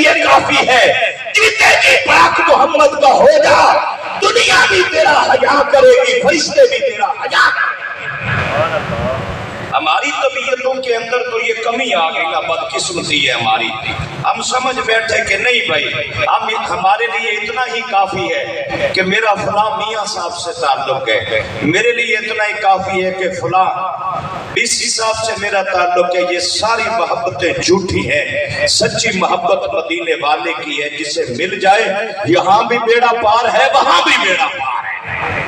لیے کافی ہے، جیتے جی پاک محمد کا ہو جا، دنیا بھی تیرا حیا کرے گی، فرشتے بھی تیرا حیا کرے گی۔ ہماری طبیعتوں کے اندر تو یہ کمی آ گئی نا، بدقسمتی ہے ہماری۔ ہم سمجھ بیٹھے کہ نہیں بھائی ہمارے لیے اتنا ہی کافی ہے کہ میرا فلاں میاں صاحب سے تعلق ہے، میرے لیے اتنا ہی کافی ہے کہ فلاں اس حساب سے میرا تعلق ہے۔ یہ ساری محبتیں جھوٹی ہیں، سچی محبت مدینے والے کی ہے، جسے مل جائے یہاں بھی بیڑا پار ہے، وہاں بھی بیڑا پار ہے۔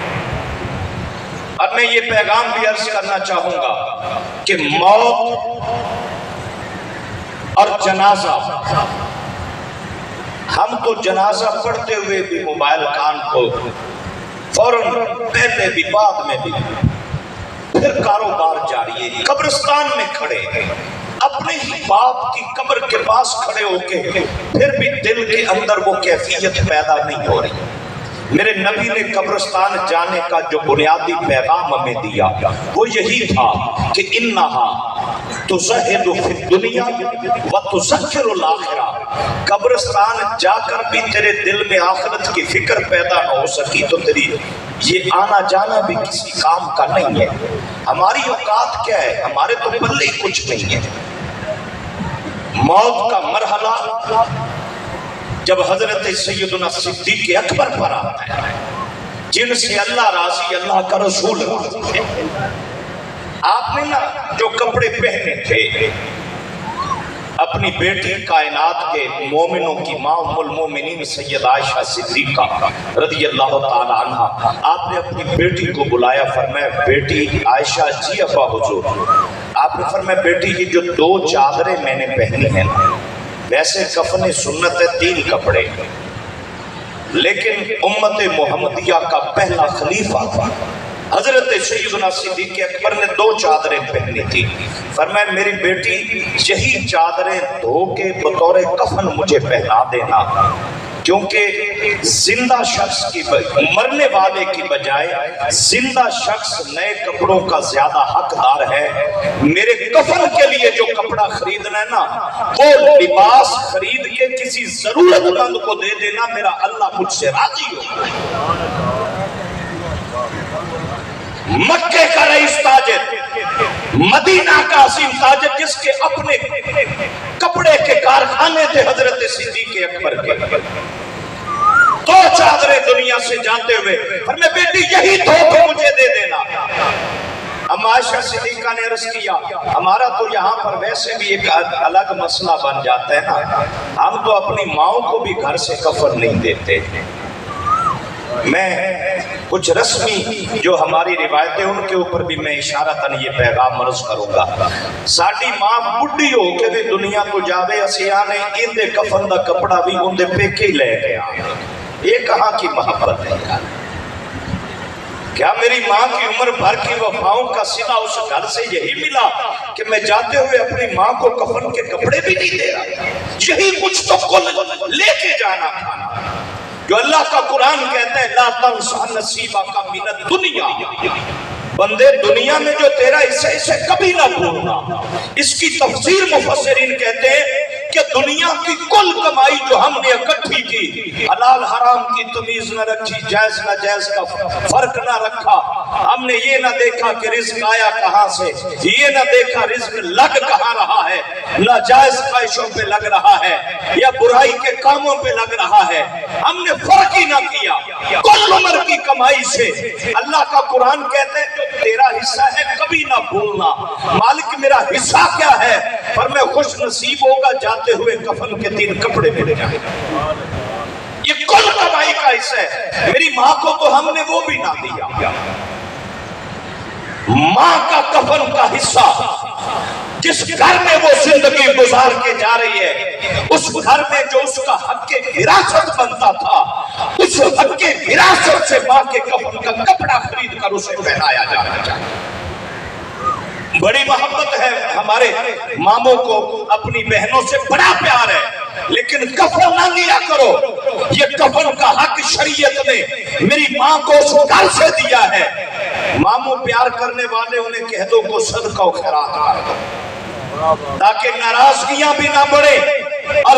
اب میں یہ پیغام بھی عرض کرنا چاہوں گا کہ موت اور جنازہ، ہم تو جنازہ پڑھتے ہوئے بھی موبائل کان کو فوراً، پہلے بھی بعد میں بھی، پھر کاروبار جاری ہے، قبرستان میں کھڑے اپنے ہی باپ کی قبر کے پاس کھڑے ہو کے پھر بھی دل کے اندر وہ کیفیت پیدا نہیں ہو رہی۔ میرے نبی نے قبرستان جانے کا جو بنیادی پیغام ہمیں دیا وہ یہی تھا کہ انہا تزہد فی الدنیا وتذکر الآخرہ، قبرستان جا کر بھی تیرے دل میں آخرت کی فکر پیدا نہ ہو سکی تو تیری یہ آنا جانا بھی کسی کام کا نہیں ہے۔ ہماری اوقات کیا ہے؟ ہمارے تو پلے ہی کچھ نہیں ہے۔ موت کا مرحلہ جب حضرت سیدنا صدیق اکبر پر آتا ہے، جن سے اللہ راضی، اللہ کا رسول راضی ہے۔ آپ نے نا جو کپڑے پہنے تھے اپنی بیٹی کائنات کے مومنوں کی ماں ام المومنین سید عائشہ صدیقہ رضی اللہ تعالی عنہ، آپ نے اپنی بیٹی کو بلایا، فرمایا بیٹی عائشہ جی ابا حضور، آپ نے فرمایا بیٹی یہ جو 2 چادریں میں نے پہنی ہیں، ویسے کفن سنت ہے 3 کپڑے، لیکن امت محمدیہ کا پہلا خلیفہ تھا حضرت سیدنا صدیق اکبر نے 2 چادریں پہنی تھی، فرمایا میری بیٹی یہی چادریں دھو کے بطور کفن مجھے پہنا دینا، کیونکہ زندہ شخص کی مرنے والے کی بجائے زندہ شخص نئے کپڑوں کا زیادہ حقدار ہے۔ میرے کفن کے لیے جو کپڑا خریدنا ہے نا، وہ لباس خرید کے کسی ضرورت مند کو دے دینا، میرا اللہ مجھ سے راضی ہو۔ مکے کا رئیس تاجر، مدینہ کا عظیم تاجر، جس کے اپنے کپڑے کے کارخانے تھے حضرت صدیق اکبر کے، 2 چادریں دنیا سے جاتے ہوئے فرمایا بیٹی یہی دھو کے مجھے دے دینا۔ ام عائشہ صدیقہ نے عرض کیا ہمارا تو یہاں پر ویسے بھی ایک الگ مسئلہ بن جاتا ہے نا، ہم تو اپنی ماؤں کو بھی گھر سے کفن نہیں دیتے۔ میں کچھ رسمی جو ہماری روایتیں ان کے اوپر بھی میں اشارتاً یہ پیغام عرض کروں گا۔ ساڈی ماں بڈھی ہو کے بھی دنیا کو جاوے، اسی آنے ان دے کفن دا کپڑا بھی ان دے پیکے لے گیا۔ یہ کہاں کی محبت ہے یار؟ کیا میری ماں کی عمر بھر کی وفاؤں کا صلہ اس گھر سے یہی ملا کہ میں جاتے ہوئے اپنی ماں کو کفن کے کپڑے بھی نہیں دے رہا؟ یہی کچھ تو کل لے کے جانا تھا جو اللہ کا قرآن کہتا ہے لا تنسا نصیبک من الدنیا، بندے دنیا میں جو تیرا حصہ اسے کبھی نہ بھولنا۔ اس کی تفسیر مفسرین کہتے ہیں کہ دنیا کی کل کمائی جو ہم نے اکٹھی کی، حلال حرام کی تمیز نہ رکھی، جائز ناجائز کا فرق نہ رکھا، ہم نے یہ نہ دیکھا کہ رزق آیا کہاں سے، یہ نہ دیکھا رزق لگ کہاں رہا ہے، ناجائز خواہشوں پہ لگ رہا ہے یا برائی کے کاموں پہ لگ رہا ہے، ہم نے فرق ہی نہ کیا کل عمر کی کمائی سے۔ اللہ کا قرآن کہتا ہے جو تیرا حصہ ہے کبھی نہ بھولنا۔ مالک میرا حصہ کیا ہے؟ پر میں خوش نصیب ہوگا جاتے ہوئے کفن کے 3 کپڑے مل جائیں، یہ کل کمائی کا حصہ ہے۔ میری ماں کو تو ہم نے وہ بھی نہ دیا۔ ماں کا کفن کا حصہ جس گھر میں وہ زندگی گزار کے جا رہی ہے، اس گھر میں جو اس کا حق وراثت بنتا تھا، اس حق وراثت سے ماں کے کفن کا کپڑا خرید کر اسے پہنایا جانا چاہیے۔ بڑی محبت ہے ہمارے ماموں کو، اپنی بہنوں سے بڑا پیار ہے، لیکن کفن نہ لیا کرو۔ یہ کفن کا حق شریعت نے میری ماں کو اس گھر سے دیا ہے۔ ماموں پیار کرنے والے انہیں کہہ دو کو صدقہ و خیرات کر دو تاکہ ناراضگیاں بھی نہ بڑھے اور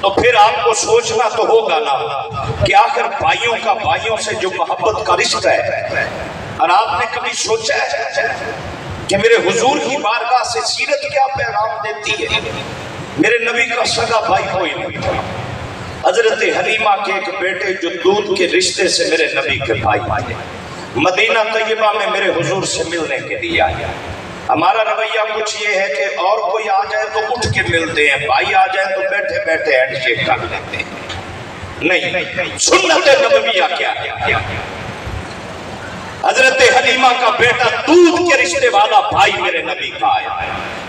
تو پھر آپ کو سوچنا تو ہوگا نا کہ آخر بھائیوں کا بھائیوں سے جو محبت کا رشتہ ہے، اور آپ نے کبھی سوچا ہے کہ میرے حضور کی بارگاہ سے سیرت کیا پیغام دیتی ہے؟ میرے نبی کا سگا بھائی کوئی نہیں تھا، حضرت حلیمہ کے ایک بیٹے جو دودھ کے رشتے سے میرے نبی کے بھائی آئے، مدینہ طیبہ میں میرے حضور سے ملنے کے لیے آئے۔ ہمارا رویہ کچھ یہ ہے کہ اور کوئی آ جائے تو اٹھ کے ملتے ہیں، بھائی آ جائے تو بیٹھے بیٹھے ہینڈ شیک کر لیتے ہیں۔ نہیں، سنت نبویہ کیا ہے؟ حضرت حلیمہ کا بیٹا دودھ کے رشتے والا بھائی میرے نبی کا آیا،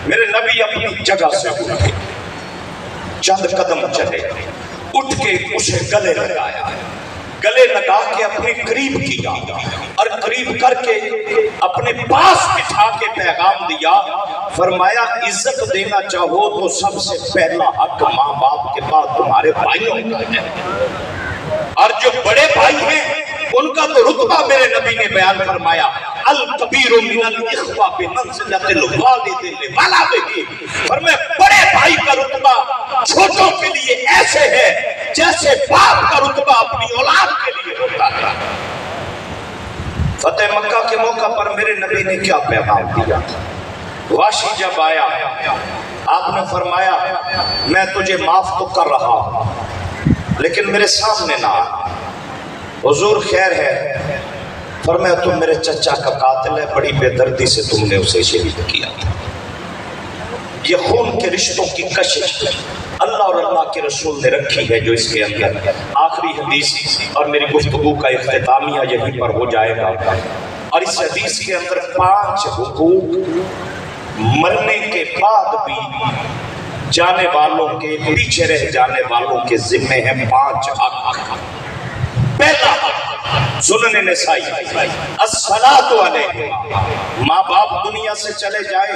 میرے نبی اپنی جگہ سے اٹھے، چند قدم چلے، اٹھ کے اسے گلے لگایا، گلے لگا کے اپنے قریب کیا اور قریب کر کے اپنے پاس بٹھا کے پیغام دیا، فرمایا عزت دینا چاہو تو سب سے پہلا حق ماں باپ کے بعد تمہارے بھائیوں کا ہے، اور جو بڑے بھائی ہیں ان کا تو رتبہ میرے نبی نے بیان فرمایا، الکبیر من الاخوہ بمنزلۃ الوالد لولدہ، فرمایا بڑے بھائی کا رتبہ چھوٹوں کے لیے ایسے ہے جیسے باپ کا رتبہ اپنی اولاد کے لیے ہوتا ہے۔ فتح مکہ کے موقع پر میرے نبی نے کیا پیغام دیا؟ واشی جب آیا آپ نے فرمایا میں تجھے معاف تو کر رہا ہوں لیکن میرے سامنے نہ آ۔ حضور خیر ہے، فرمایا تم میرے چچا کا قاتل ہے، بڑی بے دردی سے تم نے اسے شہید کیا۔ یہ خون کے رشتوں کی کشش اللہ اور اللہ کے رسول نے رکھی ہے جو اس کے اندر آخری حدیث، اور میری گفتگو کا اختتامیہ یہیں پر ہو جائے گا، اور اس حدیث کے اندر 5 حقوق مرنے کے بعد بھی جانے والوں کے، پیچھے رہ جانے والوں کے ذمے ہیں 5 حق۔ پہلا حق سنن نسائی الصلاۃ علیہ، ماں باپ دنیا سے چلے جائے،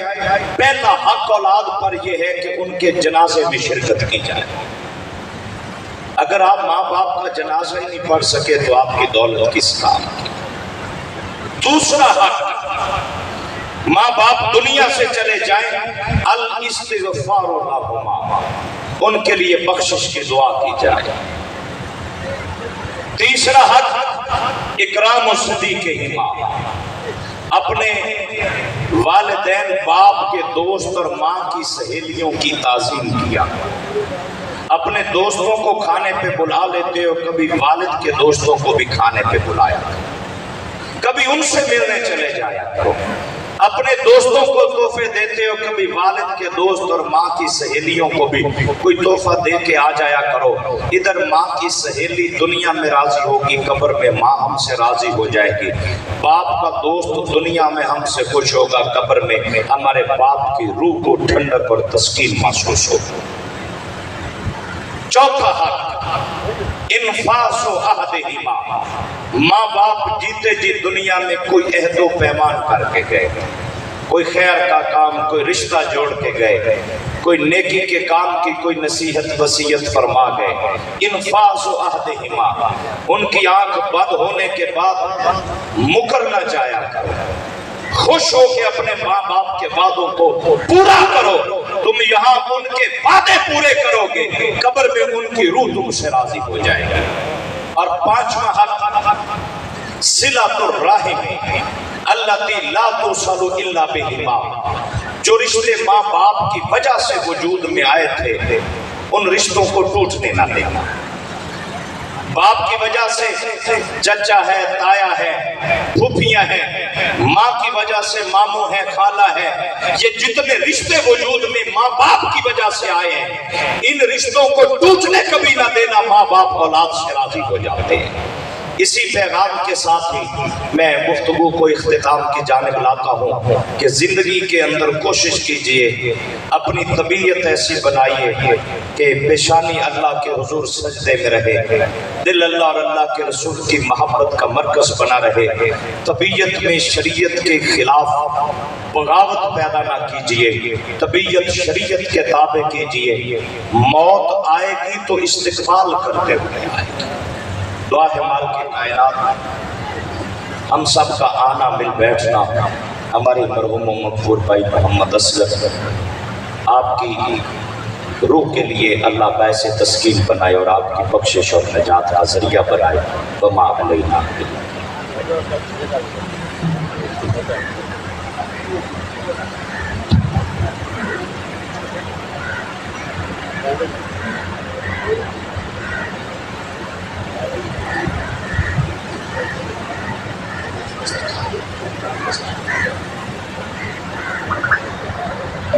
پہلا حق اولاد پر یہ ہے کہ ان کے جنازے میں شرکت کی جائے۔ اگر آپ ماں باپ کا جنازہ ہی نہیں پڑھ سکے تو آپ کی دولت کس کام کی؟ دوسرا حق، ماں باپ دنیا سے چلے جائیں، الاستغفار لہما، ان کے لیے بخشش کی دعا کی جائے۔ تیسرا حق اکرام الصدیقہما، اپنے والدین باپ کے دوست اور ماں کی سہیلیوں کی تعظیم کیا، اپنے دوستوں کو کھانے پہ بلا لیتے ہو، کبھی والد کے دوستوں کو بھی کھانے پہ بلایا، کبھی ان سے ملنے چلے جایا کرو، اپنے دوستوں کو تحفے دیتے ہو، کبھی والد کے دوست اور ماں کی سہیلیوں کو بھی کوئی تحفہ دے کے آ جایا کرو۔ ادھر ماں کی سہیلی دنیا میں راضی ہوگی، قبر میں ماں ہم سے راضی ہو جائے گی، باپ کا دوست دنیا میں ہم سے خوش ہوگا، قبر میں ہمارے باپ کی روح کو ٹھنڈک اور تسکین محسوس ہوگی۔ چوتھا حق انفاذ عہدہما، ماں باپ جیتے جی دنیا میں کوئی عہد و پیمان کر کے گئے، کوئی خیر کا کام، کوئی رشتہ جوڑ کے گئے، کوئی نیکی کے کام کی کوئی نصیحت وصیت فرما گئے، انفاذ عہدہما، ان کی آنکھ بند ہونے کے بعد مکر نہ جایا کرو، خوش ہو کے اپنے ماں باپ کے وعدوں کو پورا کرو، تم یہاں ان کے وعدے پورے کرو گے، قبر میں ان کی روح تم سے راضی ہو جائے گی۔ اور 5واں حق صلۃ الرحم التی لا توصل الا بہما، جو رشتے ماں باپ کی وجہ سے وجود میں آئے تھے ان رشتوں کو ٹوٹنے نہ دینا۔ باپ کی وجہ سے چچا ہے، تایا ہے، پھوپھیاں ہیں، ماں کی وجہ سے ماموں ہے، خالہ ہے، یہ جتنے رشتے وجود میں ماں باپ کی وجہ سے آئے ہیں ان رشتوں کو ٹوٹنے کبھی نہ دینا، ماں باپ اولاد سے راضی ہو جاتے ہیں۔ اسی پیغام کے ساتھ ہی میں گفتگو کو اختتام کی جانب لاتا ہوں کہ زندگی کے اندر کوشش کیجئے اپنی طبیعت ایسی بنائیے کہ پیشانی اللہ کے حضور سجدے میں رہے، دل اللہ اور اللہ کے رسول کی محبت کا مرکز بنا رہے، طبیعت میں شریعت کے خلاف بغاوت پیدا نہ کیجئے، طبیعت شریعت کے تابع کیجئے، موت آئے گی تو استقبال کرتے ہوئے آئے گی۔ دعا ہے مالک کائنات ہم سب کا آنا مل بیٹھنا ہمارے مرحوم مغفور بھائی محمد اسلم آپ کی روح کے لیے اللہ باعث تسکین بنائے اور آپ کی بخشش اور نجات کا ذریعہ بنائے. وما علینا الا